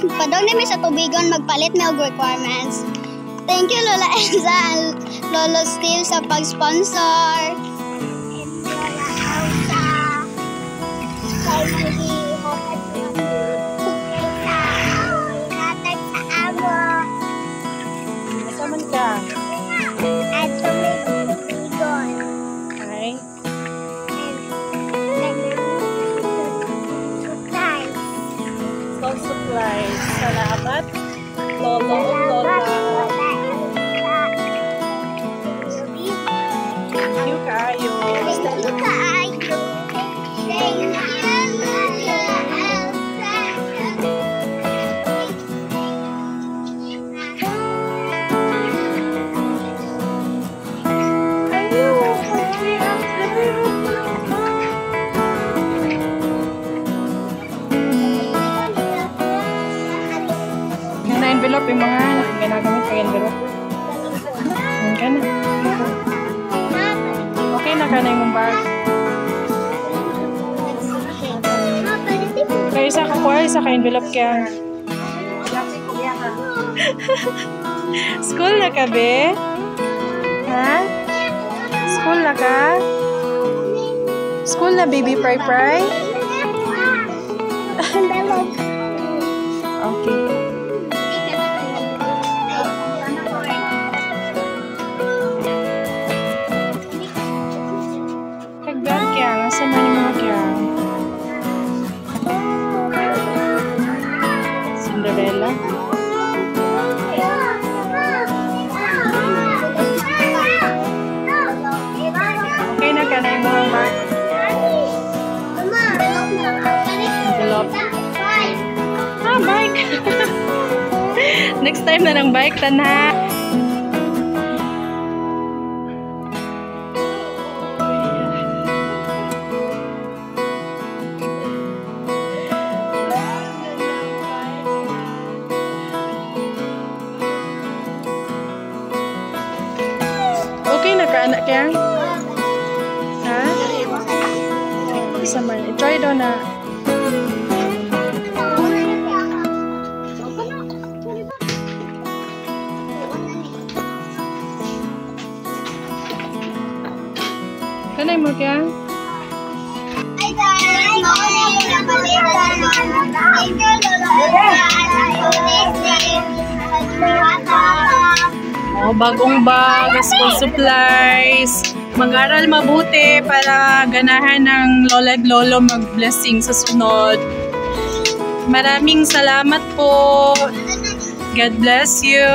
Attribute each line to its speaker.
Speaker 1: Padong nimi sa tubigon magpalit na og requirements. Thank you Lola Enza and Lolo Steve sa pag-sponsor.
Speaker 2: Nasaman ka?
Speaker 1: At tubigon.
Speaker 2: Okay. School supplies. Salamat. Lolo o Lola. Thank you kaayo.
Speaker 1: Thank you kaayo. Thank you.
Speaker 2: Envelope yung mga ginagamit pag envelope. Yan ka na. Okay na ka na yung bag. Kaya isa ka kuha, isa ka envelope kaya. School na ka, be? Ha? School na ka? School na, baby Pry Pry? Okay. Cinderella. Okay na ka na yung mga bag. Envelope. Ah, bike. Next time na ng bike, tanha. Anak kaya? Ha? Isa man. I-try daw na. Kanay mo kaya? Oh, bagong bag, school supplies. Mag-aral mabuti para ganahan ng lola at lolo mag-blessing sa sunod. Maraming salamat po. God bless you.